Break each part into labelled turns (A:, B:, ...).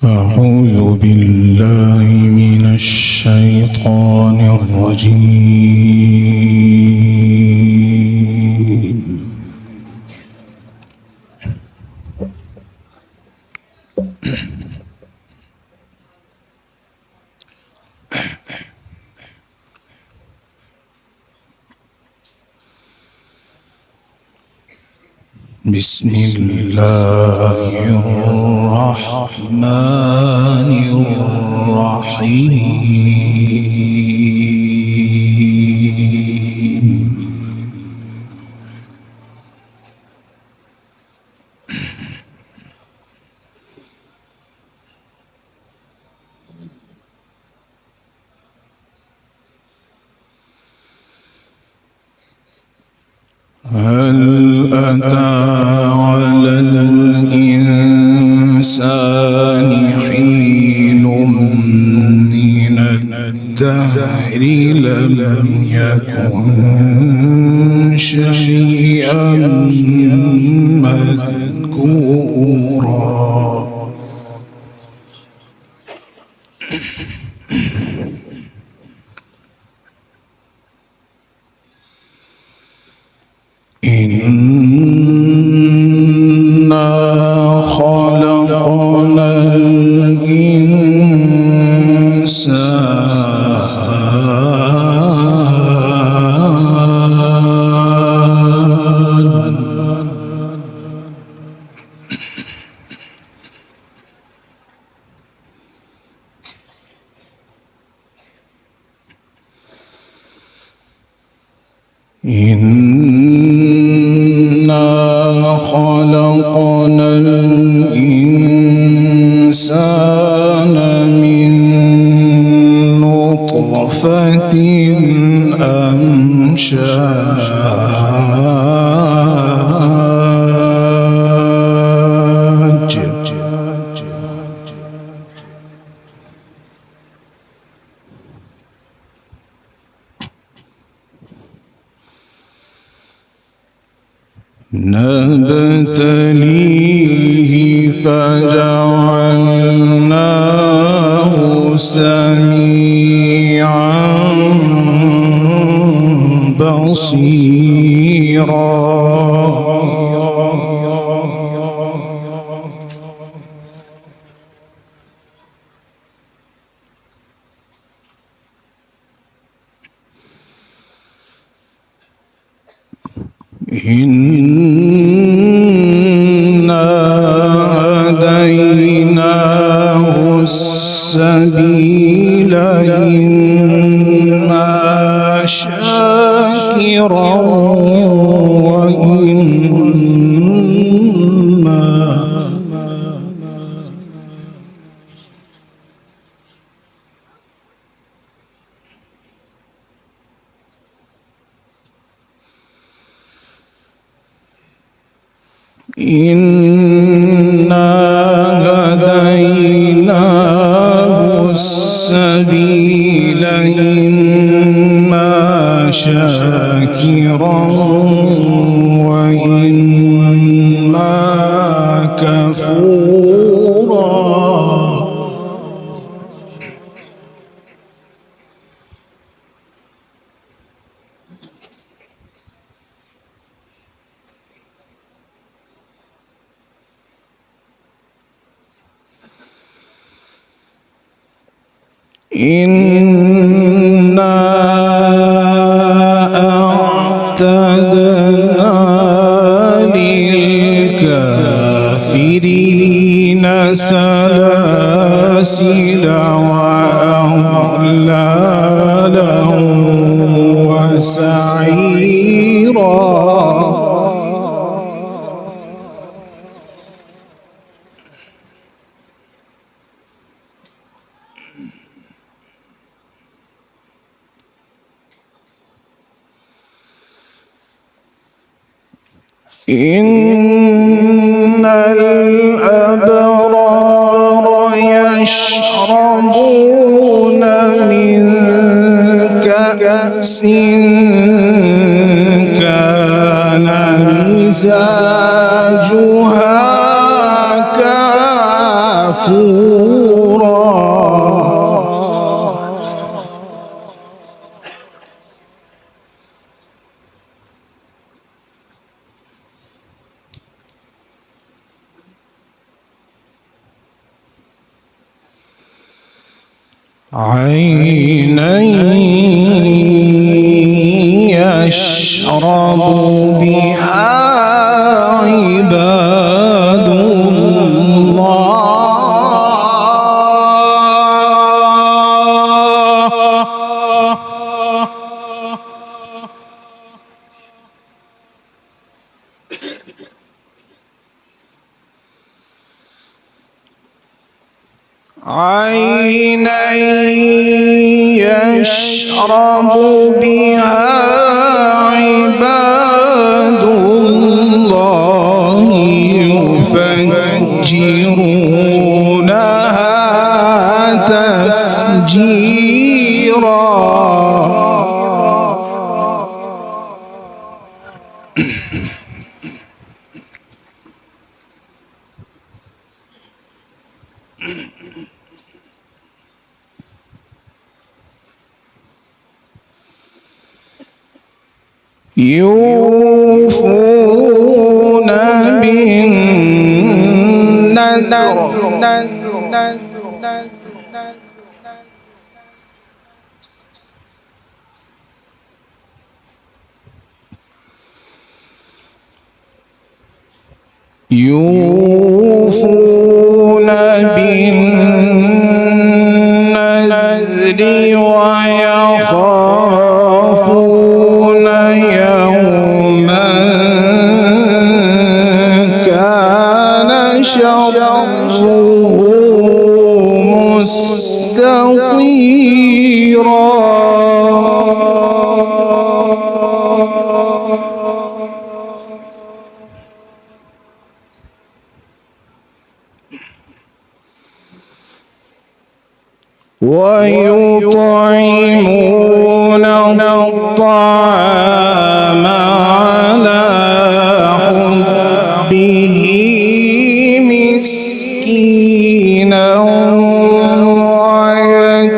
A: أعوذ بالله من الشيطان الرجيم. بسم الله الرحمن الرحيم. هل أتى على الإنسان حين من الدهر لم يكن شيئا مذكورا. إنا خلقنا الإنسان من نطفة أمشاج. نبتليه فجعلناه سميعا بصيرا. إنا هديناه السبيل إما شاكرا إنا هديناه السبيل إما شاكرا وإما كفورا. إنا أعتدنا للكافرين سلاسل وأغلالا وسعيرا. إن الأبرار يشربون من كأس كان مزاجها كافورا. عينا يشرب بها عباد الله. عينا يشرب بها عباد الله يفجرونها تفجيرا. يوفون بالنذر يوفون بالنذر ويخافون يوما كان شره مستطيرا. ويطعمون الطعام على حبه مسكينا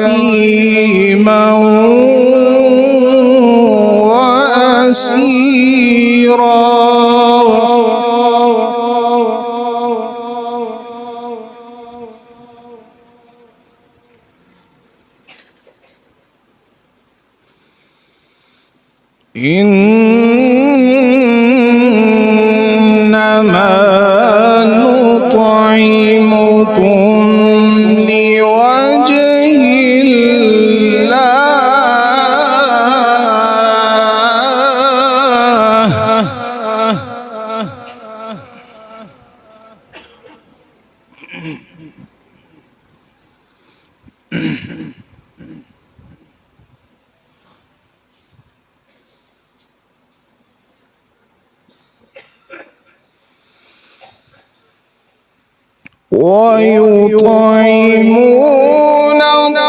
A: ويتيما وأسيرا. إنما نطعمكم لوجه الله. ويطعمون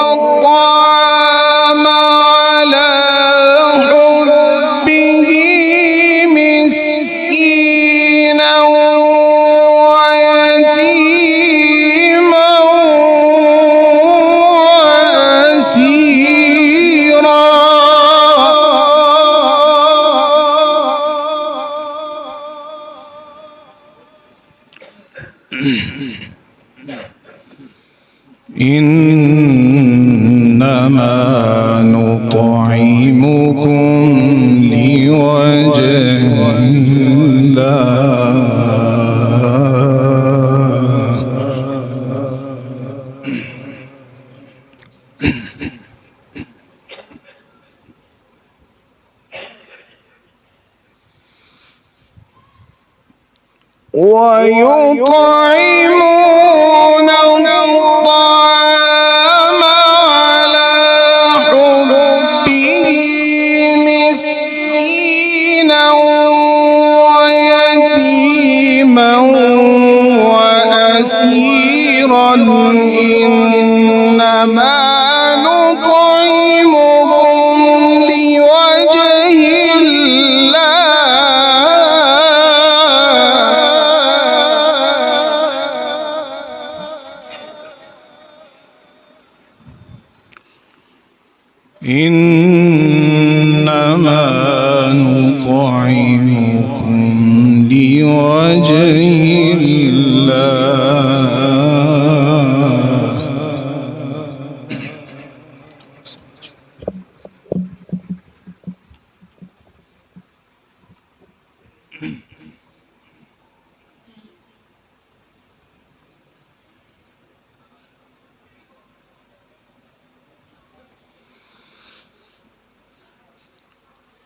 A: الطعام على حبه مسكينا ويتيما وأسيرا. إنما نطعمكم لوجه الله. ويطعمون الطعام على حبه مسكينا ويتيما وأسيرا. إنما نطعمكم لوجه الله. إنما نطعمكم لوجه الله.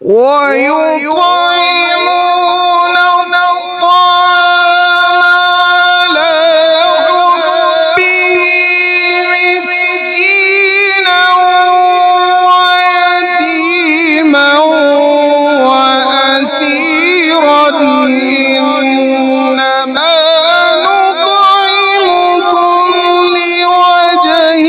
A: ويطعمون الطعام على حبه مسكينا ويتيما وأسيرا إنما نطعمكم لوجه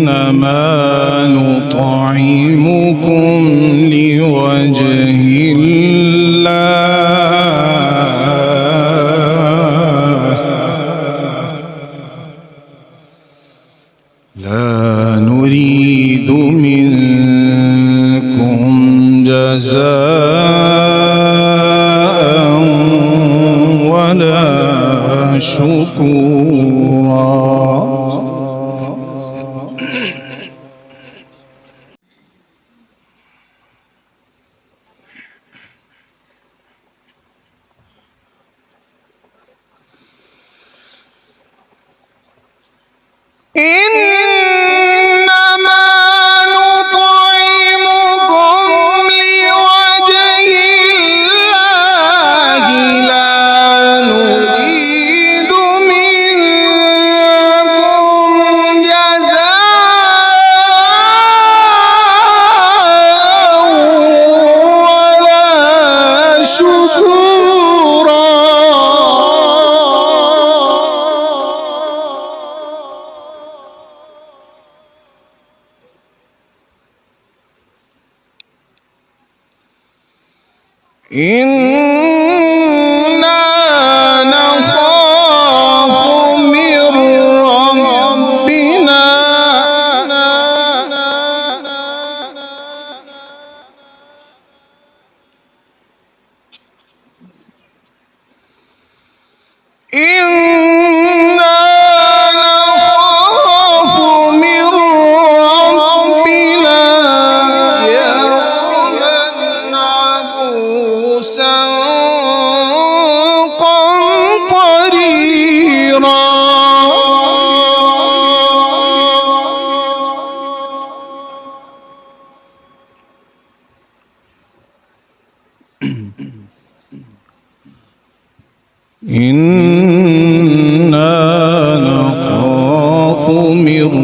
A: إنما نطعمكم لوجه الله لا نريد منكم جزاء ولا شكورا. إنما نطعمكم لوجه الله لا نريد منكم جزاء ولا شكورا. إنا نخاف من ربنا يوما عبوسا قمطريرا. إنا نخاف من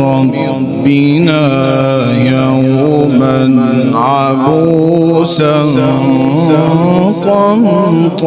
A: ربنا يوما عبوسا قمطريرا.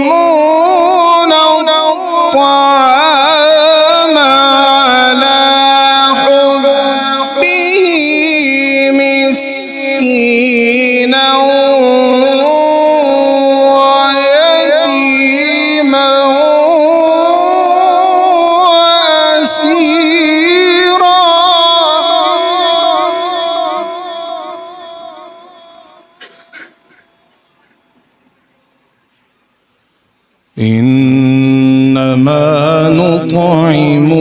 A: ويطعمون الطعام على حبه مسكينا ويتيما وأسيرا. إنما نطعمكم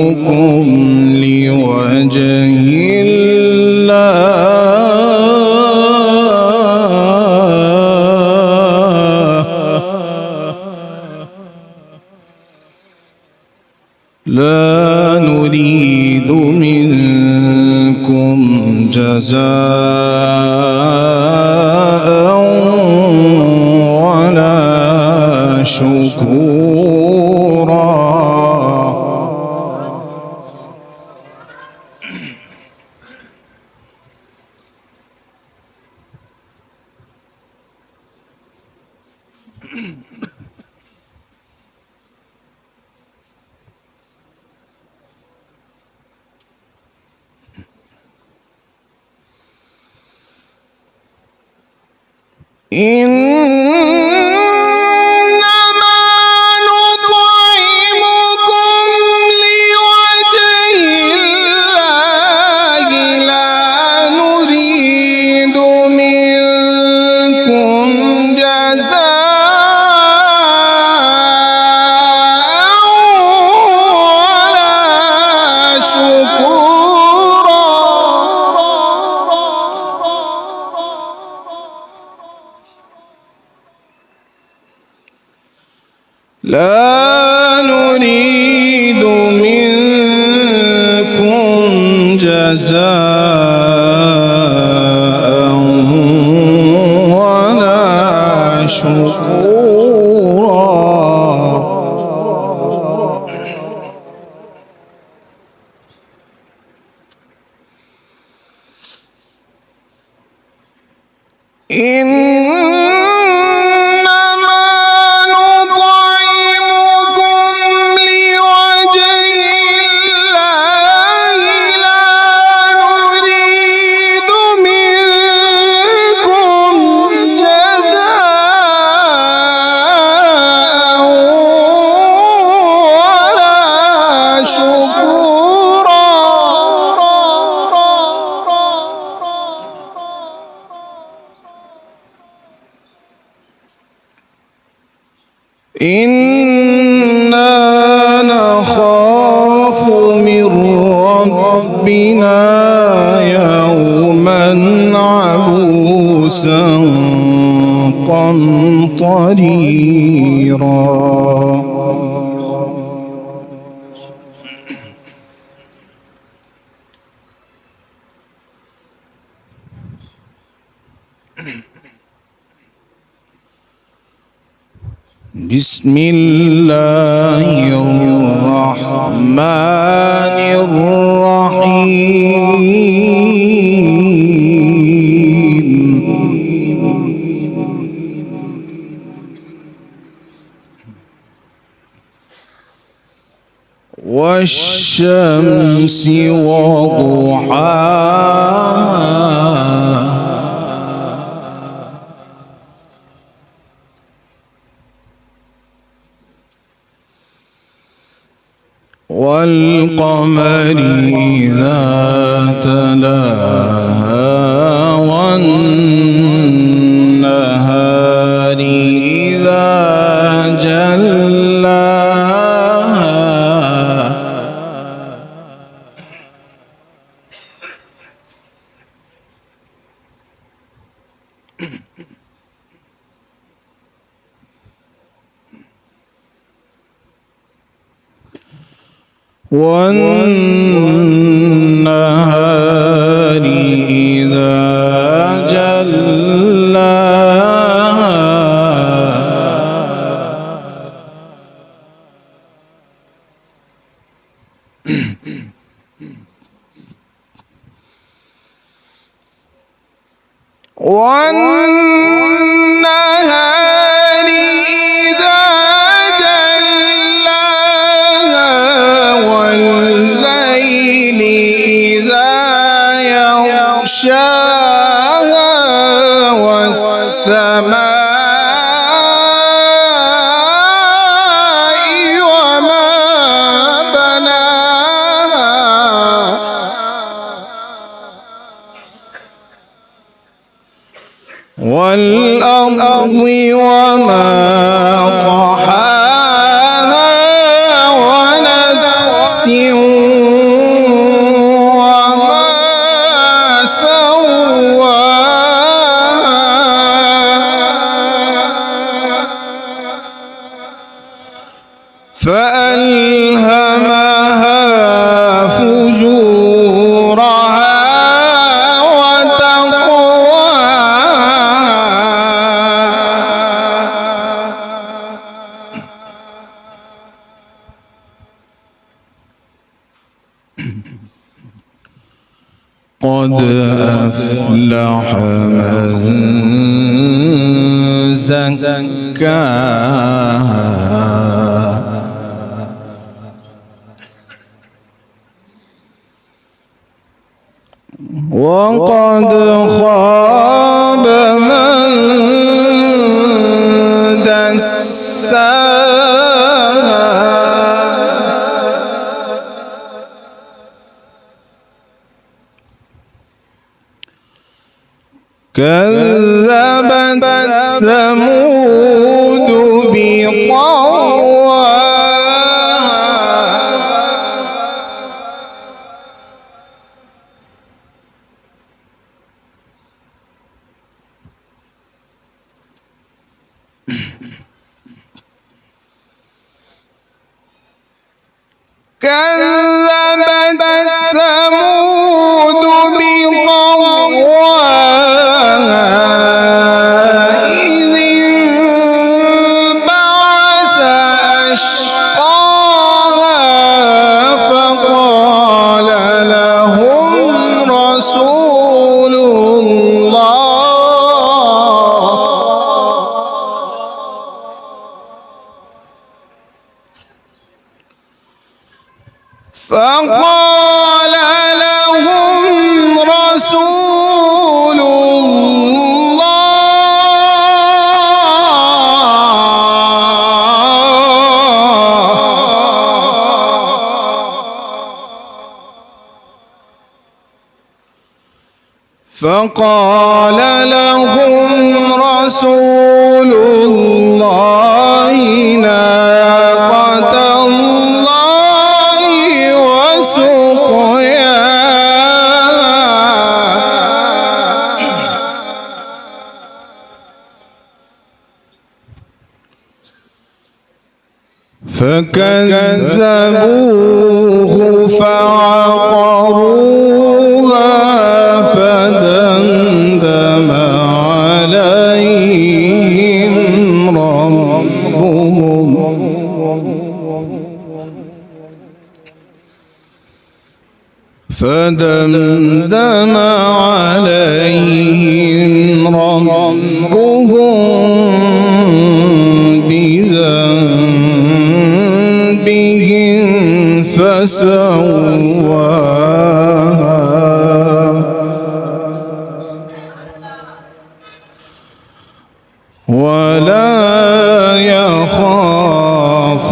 A: لوجه الله نريد منكم جزاء ولا شكورا. إنما نطعمكم لوجه الله لا نريد منكم جزاء ولا شكورا. لا نريد منكم جزاء ولا شكورا. إنا نخاف من ربنا يوما عبوسا قمطريرا. بسم الله الرحمن الرحيم. والشمس وضحاها والقمر إذا تلاها والنهار إذا جلاها والنهار إذا جلاها والنهار إذا جلاها والليل إذا يغشاها والسماء وما بناها والأرض وما طحاها ونفس وما سواها فألهمها قد أفلح من زكاها وقد خاب من دساها كذبت ثمود بطغواها كذبت ثمود بطغواها إذ انبعث أشقاها فقال لهم رسول فقال لهم رسول الله ناقة الله وسقياها فكذبوه فعقروها فدمدم عليهم ربهم بذنبهم فسواها ولا يخاف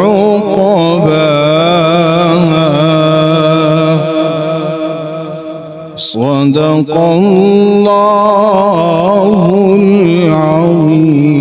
A: عقباها صدق الله العظيم.